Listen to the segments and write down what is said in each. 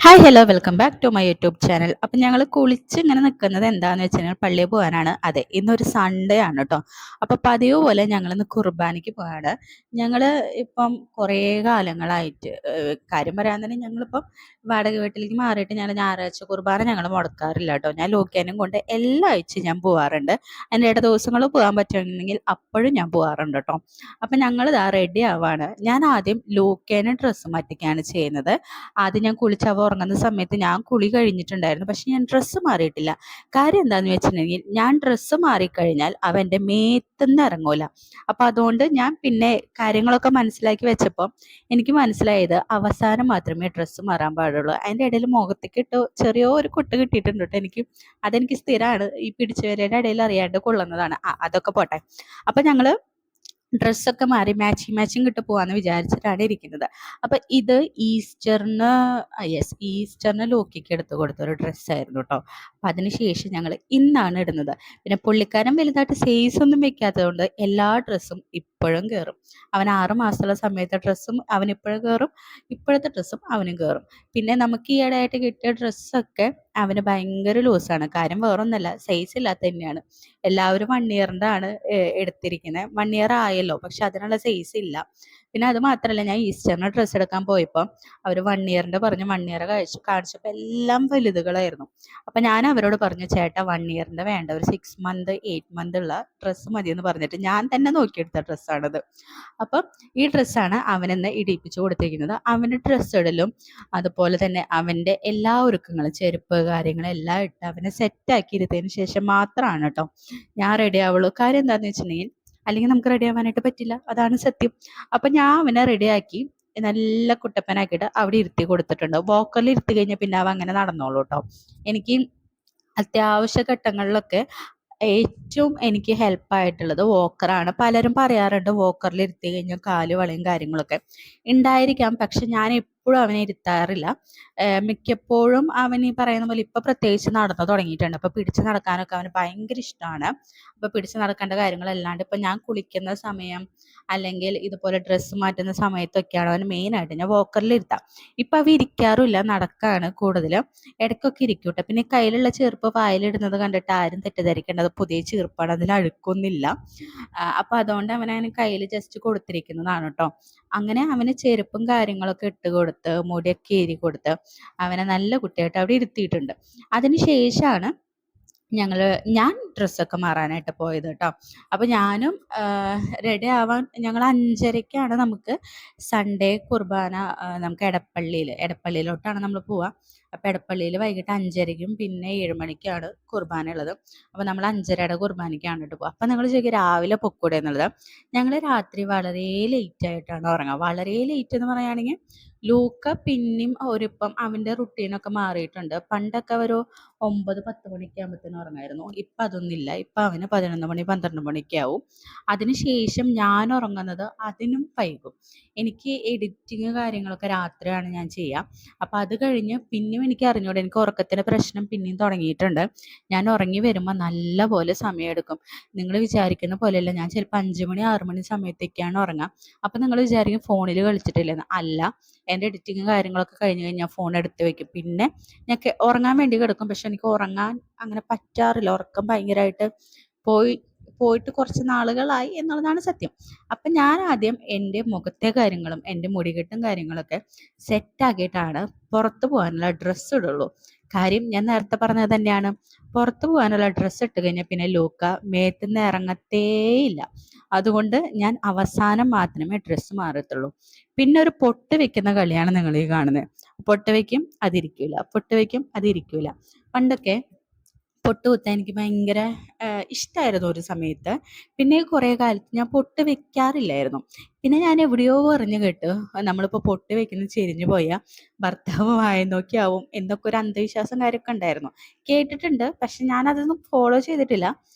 Hi hello welcome back to my YouTube channel. അപ്പം ഞങ്ങൾ കുളിച്ച് ഇങ്ങനെ നിൽക്കുന്നത് എന്താണെന്ന് വെച്ച് കഴിഞ്ഞാൽ പള്ളിയിൽ പോകാനാണ്. അതെ, ഇന്നൊരു സൺഡേ ആണ് കേട്ടോ. അപ്പോൾ പതിവ് പോലെ ഞങ്ങളിന്ന് കുർബാനയ്ക്ക് പോവാണ്. ഞങ്ങൾ ഇപ്പം കുറേ കാലങ്ങളായിട്ട് കാര്യം പറയാൻ തന്നെ ഞങ്ങളിപ്പം വാടക വീട്ടിലേക്ക് മാറിയിട്ട് ഞങ്ങൾ ഞായറാഴ്ച കുർബാന ഞങ്ങൾ മുടക്കാറില്ല കേട്ടോ. ഞാൻ ലോക്കേനും കൊണ്ട് എല്ലാ ആഴ്ചയും ഞാൻ പോവാറുണ്ട്. അതിൻ്റെ ഇട ദിവസങ്ങൾ പോകാൻ പറ്റുമെങ്കിൽ അപ്പോഴും ഞാൻ പോകാറുണ്ട് കേട്ടോ. അപ്പം ഞങ്ങൾ ഇതാ റെഡി ആവാണ്. ഞാൻ ആദ്യം ലോക്കേനെ ഡ്രസ്സ് മാറ്റിക്കുകയാണ് ചെയ്യുന്നത്. ആദ്യം ഞാൻ കുളിച്ച് ഉറങ്ങുന്ന സമയത്ത് ഞാൻ കുളി കഴിഞ്ഞിട്ടുണ്ടായിരുന്നു. പക്ഷെ ഞാൻ ഡ്രസ്സ് മാറിയിട്ടില്ല. കാര്യം എന്താണെന്ന് വെച്ചിട്ടുണ്ടെങ്കിൽ ഞാൻ ഡ്രസ്സ് മാറിക്കഴിഞ്ഞാൽ അവൻ്റെ മേത്തുനിന്ന് ഇറങ്ങൂല. അപ്പം അതുകൊണ്ട് ഞാൻ പിന്നെ കാര്യങ്ങളൊക്കെ മനസ്സിലാക്കി വെച്ചപ്പോൾ എനിക്ക് മനസ്സിലായത് അവസാനം മാത്രമേ ഡ്രസ്സ് മാറാൻ പാടുള്ളൂ. അതിൻ്റെ ഇടയിൽ മുഖത്തേക്ക് ഇട്ട് ചെറിയൊരു കുട്ട് കിട്ടിയിട്ടുണ്ട് കേട്ടോ എനിക്ക്. അതെനിക്ക് സ്ഥിരമാണ്. ഈ പിടിച്ചുവരയുടെ ഇടയിൽ അറിയാണ്ട് കൊള്ളുന്നതാണ്. അതൊക്കെ പോട്ടെ. അപ്പം ഞങ്ങൾ ഡ്രസ്സൊക്കെ മാറി മാച്ചിങ് ഇട്ട് പോകാമെന്ന് വിചാരിച്ചിട്ടാണ് ഇരിക്കുന്നത്. അപ്പം ഇത് ഈസ്റ്ററിന് ഈസ്റ്ററിന് ലോക്കിക്ക് എടുത്ത് കൊടുത്ത ഒരു ഡ്രസ്സായിരുന്നു കേട്ടോ. അപ്പം അതിനുശേഷം ഞങ്ങൾ ഇന്നാണ് ഇടുന്നത്. പിന്നെ പുള്ളിക്കാരൻ വലുതായിട്ട് സൈസ് ഒന്നും വെക്കാത്തതുകൊണ്ട് എല്ലാ ഡ്രസ്സും ഇപ്പോഴും കയറും. അവൻ 6 മാസമുള്ള സമയത്തെ ഡ്രസ്സും അവനിപ്പോഴും കയറും, ഇപ്പോഴത്തെ ഡ്രസ്സും അവനും കയറും. പിന്നെ നമുക്ക് ഈ ഇടയായിട്ട് കിട്ടിയ ഡ്രസ്സൊക്കെ അവന് ഭയങ്കര ലൂസാണ്. കാര്യം വേറൊന്നല്ല, സൈസ് ഇല്ലാത്ത തന്നെയാണ്. എല്ലാവരും 1 ഇയറിൻ്റെ ആണ് എടുത്തിരിക്കുന്നത്. 1 ഇയർ ആയല്ലോ, പക്ഷെ അതിനുള്ള സൈസ് ഇല്ല. പിന്നെ അത് മാത്രമല്ല, ഞാൻ ഈസ്റ്ററിന് ഡ്രസ്സ് എടുക്കാൻ പോയപ്പോൾ അവർ 1 ഇയറിൻ്റെ പറഞ്ഞ് 1 ഇയർ കാണിച്ചപ്പോൾ എല്ലാം വലുതുകളായിരുന്നു. അപ്പം ഞാൻ അവരോട് പറഞ്ഞു, ചേട്ടാ 1 ഇയറിൻ്റെ വേണ്ട, ഒരു 6 മന്ത് 8 മന്ത് ഉള്ള ഡ്രസ്സ് മതിയെന്ന് പറഞ്ഞിട്ട് ഞാൻ തന്നെ നോക്കിയെടുത്ത ഡ്രസ്സാണത്. അപ്പം ഈ ഡ്രസ്സാണ് അവനെന്ന് ഇടിപ്പിച്ച് കൊടുത്തിരിക്കുന്നത്. അവന് ഡ്രസ്സ് ഇടലും അതുപോലെ തന്നെ അവൻ്റെ എല്ലാ ഒരുക്കങ്ങളും ചെരുപ്പ് കാര്യങ്ങളെല്ലാം ഇട്ട് അവനെ സെറ്റാക്കി ഇരുത്തതിന് ശേഷം മാത്രമാണ് കേട്ടോ ഞാൻ റെഡി ആവുള്ളൂ. കാര്യം എന്താണെന്ന് വെച്ചിട്ടുണ്ടെങ്കിൽ അല്ലെങ്കിൽ നമുക്ക് റെഡി ആവാനായിട്ട് പറ്റില്ല, അതാണ് സത്യം. അപ്പം ഞാൻ അവനെ റെഡിയാക്കി നല്ല കുട്ടപ്പനാക്കിയിട്ട് അവിടെ ഇരുത്തി കൊടുത്തിട്ടുണ്ട്. വോക്കറിൽ ഇരുത്തി കഴിഞ്ഞാൽ പിന്നെ അവൻ അങ്ങനെ നടന്നോളൂ കേട്ടോ. എനിക്ക് അത്യാവശ്യ ഘട്ടങ്ങളിലൊക്കെ ഏറ്റവും എനിക്ക് ഹെൽപ്പായിട്ടുള്ളത് വോക്കറാണ്. പലരും പറയാറുണ്ട് വോക്കറിൽ ഇരുത്തി കഴിഞ്ഞാൽ കാല് വളയും കാര്യങ്ങളൊക്കെ ഉണ്ടായിരിക്കാം. പക്ഷെ ഞാൻ എപ്പോഴും അവനെ ഇരുത്താറില്ല. മിക്കപ്പോഴും അവൻ ഈ പറയുന്ന പോലെ ഇപ്പം പ്രത്യേകിച്ച് നടന്നു തുടങ്ങിയിട്ടുണ്ട്. അപ്പോൾ പിടിച്ച് നടക്കാനൊക്കെ അവന് ഭയങ്കര ഇഷ്ടമാണ്. അപ്പോൾ പിടിച്ച് നടക്കേണ്ട കാര്യങ്ങളല്ലാണ്ട് ഇപ്പം ഞാൻ കുളിക്കുന്ന സമയം അല്ലെങ്കിൽ ഇതുപോലെ ഡ്രസ്സ് മാറ്റുന്ന സമയത്തൊക്കെയാണ് അവന് മെയിനായിട്ട് ഞാൻ വോക്കറിൽ ഇരുത്താം. ഇപ്പം അവ ഇരിക്കാറുമില്ല, നടക്കാണ് കൂടുതലും. ഇടയ്ക്കൊക്കെ ഇരിക്കൂട്ടെ. പിന്നെ കയ്യിലുള്ള ചെരുപ്പ് വായിലിടുന്നത് കണ്ടിട്ട് ആരും തെറ്റിദ്ധരിക്കേണ്ടത് പുതിയ ചെരുപ്പാണ്, അതിൽ അഴുക്കൊന്നുമില്ല. അപ്പം അതുകൊണ്ട് അവനതിന് കയ്യിൽ ജസ്റ്റ് കൊടുത്തിരിക്കുന്നതാണ് കേട്ടോ. അങ്ങനെ അവന് ചെരുപ്പും കാര്യങ്ങളൊക്കെ ഇട്ട് കൊടുത്ത് മുടിയൊക്കെ ഏരി കൊടുത്ത് അവനെ നല്ല കുട്ടിയായിട്ട് അവിടെ ഇരുത്തിയിട്ടുണ്ട്. അതിന് ശേഷമാണ് ഞാൻ ഡ്രസ്സൊക്കെ മാറാനായിട്ട് പോയത് കേട്ടോ. അപ്പോൾ ഞാനും റെഡി ആവാൻ ഞങ്ങൾ 5:30ക്കാണ് നമുക്ക് സൺഡേ കുർബാന. നമുക്ക് എടപ്പള്ളിയിലോട്ടാണ് നമ്മൾ പോവുക. അപ്പോൾ എടപ്പള്ളിയിൽ വൈകിട്ട് 5:30ക്കും പിന്നെ 7 മണിക്കാണ് കുർബാന ഉള്ളത്. അപ്പോൾ നമ്മൾ 5:30യുടെ കുർബാനയ്ക്കാണ് കേട്ടോ പോകുക. അപ്പോൾ നിങ്ങൾ ചോദിക്കുക രാവിലെ പൊക്കൂടെ എന്നുള്ളത്. ഞങ്ങൾ രാത്രി വളരെ ലേറ്റായിട്ടാണ് ഉറങ്ങുക. വളരെ ലേറ്റ് എന്ന് പറയുകയാണെങ്കിൽ ലൂക്ക പിന്നെയും ഒരിപ്പം അവൻ്റെ റുട്ടീനൊക്കെ മാറിയിട്ടുണ്ട്. പണ്ടൊക്കെ ഒരു 9-10 മണിയൊക്കെ ആകുമ്പോഴത്തേനും ഉറങ്ങായിരുന്നു. ഇപ്പം അതൊന്നുമില്ല. ഇപ്പം അവന് 11 മണി 12 മണിയൊക്കെ ആവും. അതിന് ശേഷം ഞാൻ ഉറങ്ങുന്നത് അതിനും വൈകും. എനിക്ക് എഡിറ്റിങ് കാര്യങ്ങളൊക്കെ രാത്രിയാണ് ഞാൻ ചെയ്യുക. അപ്പോൾ അത് കഴിഞ്ഞ് പിന്നെയും എനിക്ക് അറിഞ്ഞൂടെ, എനിക്ക് ഉറക്കത്തിൻ്റെ പ്രശ്നം പിന്നെയും തുടങ്ങിയിട്ടുണ്ട്. ഞാൻ ഉറങ്ങി വരുമ്പോൾ നല്ല പോലെ സമയമെടുക്കും. നിങ്ങൾ വിചാരിക്കുന്ന പോലെയല്ല, ഞാൻ ചിലപ്പോൾ 5 മണി 6 മണി സമയത്തൊക്കെയാണ് ഉറങ്ങുക. അപ്പം നിങ്ങൾ വിചാരിക്കും ഫോണിൽ കളിച്ചിട്ടില്ലെന്ന്. അല്ല, എൻ്റെ എഡിറ്റിങ് കാര്യങ്ങളൊക്കെ കഴിഞ്ഞ് കഴിഞ്ഞാൽ ഫോൺ എടുത്ത് വെക്കും. പിന്നെ ഞാൻ ഉറങ്ങാൻ വേണ്ടി കിടക്കും. പക്ഷെ എനിക്ക് ഉറങ്ങാൻ അങ്ങനെ പറ്റാറില്ല. ഉറക്കം ഭയങ്കരമായിട്ട് പോയി പോയിട്ട് കുറച്ച് നാളുകളായി എന്നുള്ളതാണ് സത്യം. അപ്പം ഞാൻ ആദ്യം എൻ്റെ മുഖത്തെ കാര്യങ്ങളും എൻ്റെ മുടികെട്ടും കാര്യങ്ങളൊക്കെ സെറ്റാക്കിയിട്ടാണ് പുറത്ത് പോകാനുള്ള ഡ്രസ്സ് ഇടുള്ളൂ. കാര്യം ഞാൻ നേരത്തെ പറഞ്ഞത് തന്നെയാണ്, പുറത്ത് പോകാനുള്ള ഡ്രസ്സ് ഇട്ട് കഴിഞ്ഞാൽ പിന്നെ ലൂക്ക മേത്തുനിന്ന് ഇറങ്ങത്തേയില്ല. അതുകൊണ്ട് ഞാൻ അവസാനം മാത്രമേ ഡ്രസ്സ് മാറത്തുള്ളൂ. പിന്നെ ഒരു പൊട്ട് വെക്കുന്ന കളിയാണ് നിങ്ങൾ ഈ കാണുന്നത്. പൊട്ട് വയ്ക്കും അതിരിക്കൂല, പൊട്ട് വയ്ക്കും അതിരിക്കൂല. പണ്ടൊക്കെ പൊട്ട് കുത്താൻ എനിക്ക് ഭയങ്കര ഇഷ്ടമായിരുന്നു ഒരു സമയത്ത്. പിന്നെ കുറേ കാലത്ത് ഞാൻ പൊട്ട് വെക്കാറില്ലായിരുന്നു. പിന്നെ ഞാൻ എവിടെയോ പറഞ്ഞു കേട്ടു, നമ്മളിപ്പോൾ പൊട്ട് വെക്കുന്നത് ചെരിഞ്ഞു പോയാൽ ഭർത്താവ് വായ നോക്കിയാവും എന്നൊക്കെ ഒരു അന്ധവിശ്വാസം കാര്യമൊക്കെ ഉണ്ടായിരുന്നു. കേട്ടിട്ടുണ്ട്, പക്ഷെ ഞാനതൊന്നും ഫോളോ ചെയ്തിട്ടില്ല.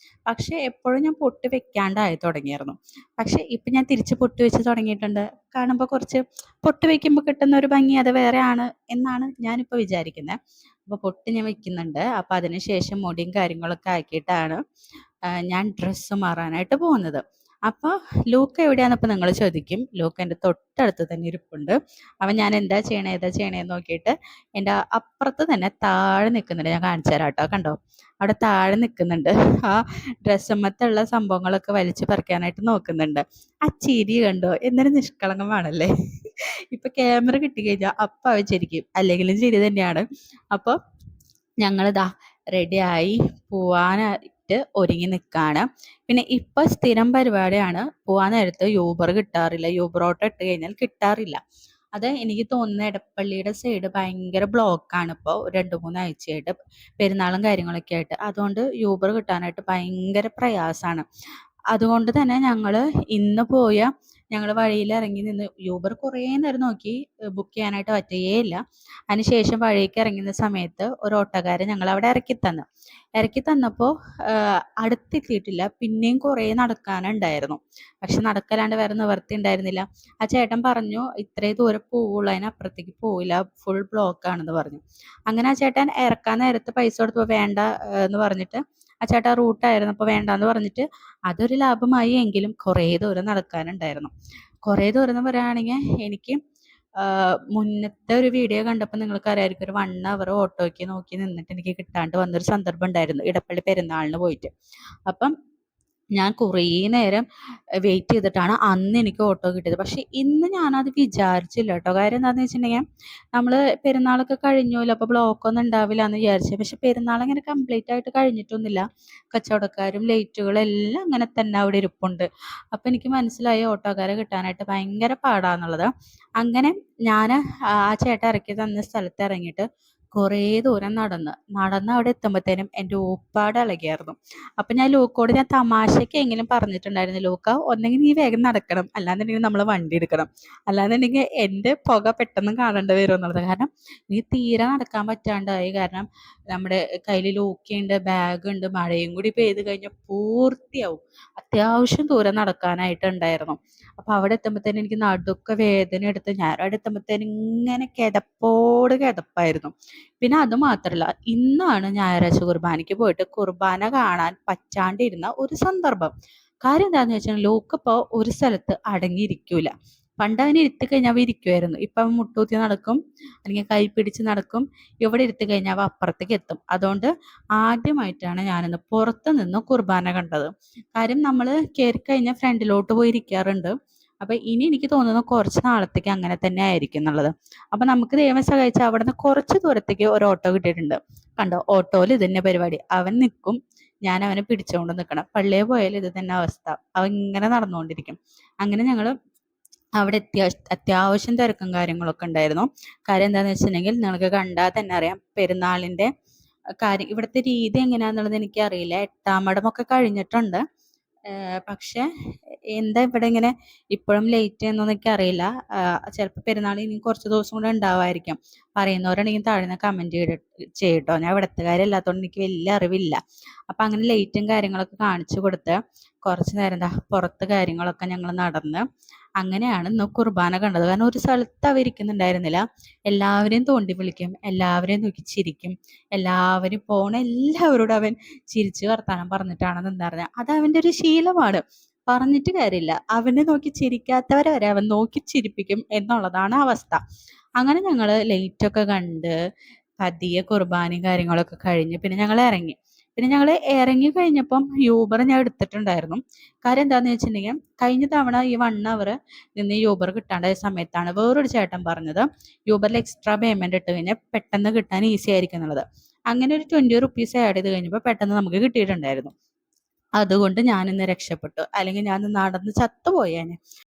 പക്ഷേ എപ്പോഴും ഞാൻ പൊട്ട് വെക്കാണ്ടായി തുടങ്ങിയായിരുന്നു. പക്ഷേ ഇപ്പം ഞാൻ തിരിച്ച് പൊട്ട് വെച്ച് തുടങ്ങിയിട്ടുണ്ട്. കാണുമ്പോൾ കുറച്ച് പൊട്ട് വയ്ക്കുമ്പോൾ കിട്ടുന്ന ഒരു ഭംഗി അത് വേറെയാണ് എന്നാണ് ഞാനിപ്പോൾ വിചാരിക്കുന്നത്. അപ്പോൾ പൊട്ട് ഞാൻ വെക്കുന്നുണ്ട്. അപ്പോൾ അതിന് ശേഷം മുടിയും കാര്യങ്ങളൊക്കെ ആക്കിയിട്ടാണ് ഞാൻ ഡ്രസ്സ് മാറാനായിട്ട് പോകുന്നത്. അപ്പോൾ ലൂക്ക എവിടെയാണെന്നപ്പോൾ നിങ്ങൾ ചോദിക്കും. ലൂക്ക എൻ്റെ തൊട്ടടുത്ത് തന്നെ ഇരിപ്പുണ്ട്. അവൻ ഞാൻ എന്താ ചെയ്യണേ ഏതാ ചെയ്യണേന്ന് നോക്കിയിട്ട് എൻ്റെ അപ്പുറത്ത് തന്നെ താഴെ നിൽക്കുന്നുണ്ട്. ഞാൻ കാണിച്ചു തരാം കേട്ടോ, കണ്ടോ, അവിടെ താഴെ നിൽക്കുന്നുണ്ട്. ആ ഡ്രസ്സുമ്മത്തുള്ള സംഭവങ്ങളൊക്കെ വലിച്ചു പറിക്കാനായിട്ട് നോക്കുന്നുണ്ട്. ആ ചിരി കണ്ടോ, എന്തൊരു നിഷ്കളങ്കമാണല്ലേ. ഇപ്പൊ ക്യാമറ കിട്ടിക്കഴിഞ്ഞാൽ അപ്പം അവൻ ചിരിക്കും, അല്ലെങ്കിലും ചിരി തന്നെയാണ്. അപ്പോൾ ഞങ്ങളിതാ റെഡിയായി പോവാനായിട്ട് ഒരുങ്ങി നിൽക്കുകയാണ്. പിന്നെ ഇപ്പം സ്ഥിരം പരിപാടിയാണ്, പോവാൻ നേരത്ത് യൂബർ കിട്ടാറില്ല. യൂബർ ഓട്ടോ ഇട്ട് കഴിഞ്ഞാൽ കിട്ടാറില്ല. അത് എനിക്ക് തോന്നുന്നത് എടപ്പള്ളിയുടെ സൈഡ് ഭയങ്കര ബ്ലോക്കാണ് ഇപ്പോൾ 2-3 ആഴ്ചയായിട്ട്, പെരുന്നാളും കാര്യങ്ങളൊക്കെ ആയിട്ട്. അതുകൊണ്ട് യൂബർ കിട്ടാനായിട്ട് ഭയങ്കര പ്രയാസമാണ്. അതുകൊണ്ട് തന്നെ ഞങ്ങൾ വഴിയിൽ ഇറങ്ങി നിന്ന് യൂബർ കുറേ നേരം നോക്കി, ബുക്ക് ചെയ്യാനായിട്ട് പറ്റുകയില്ല. അതിനുശേഷം വഴിക്ക് ഇറങ്ങുന്ന സമയത്ത് ഒരു ഓട്ടോക്കാരൻ ഞങ്ങളവിടെ ഇറക്കി തന്നപ്പോൾ അടുത്തെത്തിയിട്ടില്ല, പിന്നെയും കുറേ നടക്കാനുണ്ടായിരുന്നു. പക്ഷെ നടക്കലാണ്ട് വേറെ നിവർത്തി ഉണ്ടായിരുന്നില്ല. ആ ചേട്ടൻ പറഞ്ഞു ഇത്രയും ദൂരം പോവുള്ളൂ, അതിനപ്പുറത്തേക്ക് പോവില്ല, ഫുൾ ബ്ലോക്ക് ആണെന്ന് പറഞ്ഞു. അങ്ങനെ ആ ചേട്ടൻ ഇറക്കാൻ നേരത്ത് പൈസ കൊടുത്തപ്പോൾ വേണ്ട എന്ന് പറഞ്ഞിട്ട്, ആ ചേട്ടൻ റൂട്ടായിരുന്നു അപ്പോൾ വേണ്ടാന്ന് പറഞ്ഞിട്ട് അതൊരു ലാഭമായി. എങ്കിലും കുറേ ദൂരം നടക്കാനുണ്ടായിരുന്നു. കുറേ ദൂരം എന്ന് പറയുകയാണെങ്കിൽ എനിക്ക് മുന്നത്തെ ഒരു വീഡിയോ കണ്ടപ്പോൾ നിങ്ങൾക്ക് അറിയാമായിരിക്കും, ഒരു 1 അവർ ഓട്ടോയ്ക്ക് നോക്കി നിന്നിട്ട് എനിക്ക് കിട്ടാണ്ട് വന്നൊരു സന്ദർഭം ഉണ്ടായിരുന്നു, ഇടപ്പള്ളി പെരുന്നാളിന് പോയിട്ട്. അപ്പം ഞാൻ കുറേ നേരം വെയിറ്റ് ചെയ്തിട്ടാണ് അന്ന് എനിക്ക് ഓട്ടോ കിട്ടിയത്. പക്ഷെ ഇന്ന് ഞാനത് വിചാരിച്ചില്ല കേട്ടോ. കാര്യം എന്താണെന്ന് വെച്ചിട്ടുണ്ടെങ്കിൽ നമ്മൾ പെരുന്നാളൊക്കെ കഴിഞ്ഞല്ലോ, അപ്പോൾ ബ്ലോക്കൊന്നും ഉണ്ടാവില്ല എന്ന് വിചാരിച്ചു. പക്ഷെ പെരുന്നാൾ അങ്ങനെ കംപ്ലീറ്റ് ആയിട്ട് കഴിഞ്ഞിട്ടൊന്നുമില്ല. കച്ചവടക്കാരും ലൈറ്റുകളും എല്ലാം അങ്ങനെ തന്നെ അവിടെ ഇരിപ്പുണ്ട്. അപ്പം എനിക്ക് മനസ്സിലായി ഓട്ടോക്കാരെ കിട്ടാനായിട്ട് ഭയങ്കര പാടാന്നുള്ളത്. അങ്ങനെ ഞാൻ ആ ചേട്ടൻ ഇറക്കി തന്ന സ്ഥലത്ത് ഇറങ്ങിയിട്ട് കുറേ ദൂരം നടന്ന് അവിടെ എത്തുമ്പോഴത്തേനും എൻ്റെ ഊപ്പാട് ഇളകിയായിരുന്നു. അപ്പം ഞാൻ ലൂക്കോട് തമാശയ്ക്ക് എങ്കിലും പറഞ്ഞിട്ടുണ്ടായിരുന്നു, ലൂക്ക ഒന്നെങ്കിൽ നീ വേഗം നടക്കണം, അല്ലാന്നുണ്ടെങ്കിൽ നമ്മൾ വണ്ടി എടുക്കണം, അല്ലാന്നുണ്ടെങ്കിൽ എൻ്റെ പുക പെട്ടെന്ന് കാണേണ്ടി വരും എന്നുള്ളത്. കാരണം നീ തീരെ നടക്കാൻ പറ്റാണ്ടായി. കാരണം നമ്മുടെ കയ്യിൽ ലൂക്കയുണ്ട്, ബാഗുണ്ട്, മഴയും കൂടി പെയ്ത് കഴിഞ്ഞാൽ പൂർത്തിയാവും. അത്യാവശ്യം ദൂരം നടക്കാനായിട്ടുണ്ടായിരുന്നു. അപ്പോൾ അവിടെ എത്തുമ്പോഴത്തേനും എനിക്ക് നടുക്കെ വേദന എടുത്ത് ഞാൻ അവിടെ എത്തുമ്പോഴത്തേനും ഇങ്ങനെ കിതപ്പായിരുന്നു. പിന്നെ അത് മാത്രല്ല, ഇന്നാണ് ഞായറാഴ്ച കുർബാനയ്ക്ക് പോയിട്ട് കുർബാന കാണാൻ പറ്റാണ്ടിരുന്ന ഒരു സന്ദർഭം. കാര്യം എന്താണെന്ന് വെച്ചാൽ ലൂക്കിപ്പോൾ ഒരു സ്ഥലത്ത് അടങ്ങിയിരിക്കൂല. പണ്ട് അവന് ഇരുത്തി കഴിഞ്ഞാൽ അവ ഇരിക്കുമായിരുന്നു. ഇപ്പം അവൻ മുട്ടൂത്തി നടക്കും, അല്ലെങ്കിൽ കൈ പിടിച്ച് നടക്കും. ഇവിടെ ഇരുത്തി കഴിഞ്ഞാൽ അവ അപ്പുറത്തേക്ക് എത്തും. അതുകൊണ്ട് ആദ്യമായിട്ടാണ് ഞാനിന്ന് പുറത്ത് നിന്ന് കുർബാന കണ്ടത്. കാര്യം നമ്മൾ കയറിക്കഴിഞ്ഞാൽ ഫ്രണ്ടിലോട്ട് പോയി ഇരിക്കാറുണ്ട്. അപ്പം ഇനി എനിക്ക് തോന്നുന്നു കുറച്ച് നാളത്തേക്ക് അങ്ങനെ തന്നെ ആയിരിക്കും എന്നുള്ളത്. അപ്പം നമുക്ക് ദൈവം സഹായിച്ച അവിടെ നിന്ന് കുറച്ച് ദൂരത്തേക്ക് ഒരു ഓട്ടോ കിട്ടിയിട്ടുണ്ട്. കണ്ടോ, ഓട്ടോയിൽ ഇത് തന്നെ പരിപാടി. അവൻ നിൽക്കും, ഞാൻ അവനെ പിടിച്ചുകൊണ്ട് നിൽക്കണം. പള്ളിയിൽ പോയാലും ഇത് തന്നെ അവസ്ഥ, അവൻ ഇങ്ങനെ നടന്നുകൊണ്ടിരിക്കും. അങ്ങനെ ഞങ്ങൾ അവിടെ അത്യാവശ്യം തിരക്കും കാര്യങ്ങളൊക്കെ ഉണ്ടായിരുന്നു. കാര്യം എന്താണെന്ന് വെച്ചിട്ടുണ്ടെങ്കിൽ നിങ്ങൾക്ക് കണ്ടാൽ തന്നെ അറിയാം, പെരുന്നാളിൻ്റെ കാര്യം ഇവിടുത്തെ രീതി എങ്ങനെയാണെന്നുള്ളത് എനിക്കറിയില്ല. 8-ാം മടമൊക്കെ കഴിഞ്ഞിട്ടുണ്ട്. പക്ഷെ എന്താ ഇവിടെ ഇങ്ങനെ ഇപ്പോഴും ലേറ്റ് എന്നൊന്നും എനിക്കറിയില്ല. ചിലപ്പോൾ പെരുന്നാൾ ഇനി കുറച്ച് ദിവസം കൂടെ ഉണ്ടാവുമായിരിക്കും. പറയുന്നവരുണ്ടെങ്കിൽ താഴെ കമൻറ്റ് ചെയ്യട്ടോ. ഞാൻ ഇവിടുത്തെ കാര്യമല്ലാത്തതുകൊണ്ട് എനിക്ക് വലിയ അറിവില്ല. അപ്പം അങ്ങനെ ലേറ്റും കാര്യങ്ങളൊക്കെ കാണിച്ചു കൊടുത്ത് കുറച്ച് നേരം പുറത്ത് കാര്യങ്ങളൊക്കെ ഞങ്ങൾ നടന്ന് അങ്ങനെയാണ് ഇന്ന് കുർബാന കണ്ടത്. കാരണം ഒരു സ്ഥലത്ത് അവർ ഇരിക്കുന്നുണ്ടായിരുന്നില്ല. എല്ലാവരെയും തോണ്ടി വിളിക്കും, എല്ലാവരെയും നോക്കി ചിരിക്കും, എല്ലാവരും പോണ എല്ലാവരോടും അവൻ ചിരിച്ച് വർത്താനം പറഞ്ഞിട്ടാണ് നിന്നറിഞ്ഞത്. അത് അവൻ്റെ ഒരു ശീലമാണ്, പറഞ്ഞിട്ട് കാര്യമില്ല. അവനെ നോക്കി ചിരിക്കാത്തവരെ വരെ അവൻ നോക്കി ചിരിപ്പിക്കും എന്നുള്ളതാണ് അവസ്ഥ. അങ്ങനെ ഞങ്ങൾ ലേറ്റൊക്കെ കണ്ട് പതിയെ കുർബാനയും കാര്യങ്ങളൊക്കെ കഴിഞ്ഞ് പിന്നെ ഞങ്ങൾ ഇറങ്ങി. പിന്നെ ഞങ്ങൾ ഇറങ്ങി കഴിഞ്ഞപ്പം യൂബർ ഞാൻ എടുത്തിട്ടുണ്ടായിരുന്നു. കാര്യം എന്താണെന്ന് വെച്ചിട്ടുണ്ടെങ്കിൽ കഴിഞ്ഞ തവണ ഈ 1 അവർ നിന്ന് യൂബർ കിട്ടാണ്ടായ സമയത്താണ് വേറൊരു ചേട്ടൻ പറഞ്ഞത് യൂബറിൽ എക്സ്ട്രാ പേയ്മെൻറ്റ് ഇട്ട് കഴിഞ്ഞാൽ പെട്ടെന്ന് കിട്ടാൻ ഈസി ആയിരിക്കും എന്നുള്ളത്. അങ്ങനെ ഒരു 20 റുപ്പീസ് ആഡ് ചെയ്ത് കഴിഞ്ഞപ്പോൾ പെട്ടെന്ന് നമുക്ക് കിട്ടിയിട്ടുണ്ടായിരുന്നു. അതുകൊണ്ട് ഞാനിന്ന് രക്ഷപ്പെട്ടു, അല്ലെങ്കിൽ ഞാൻ നടന്ന് ചത്തുപോയേനെ.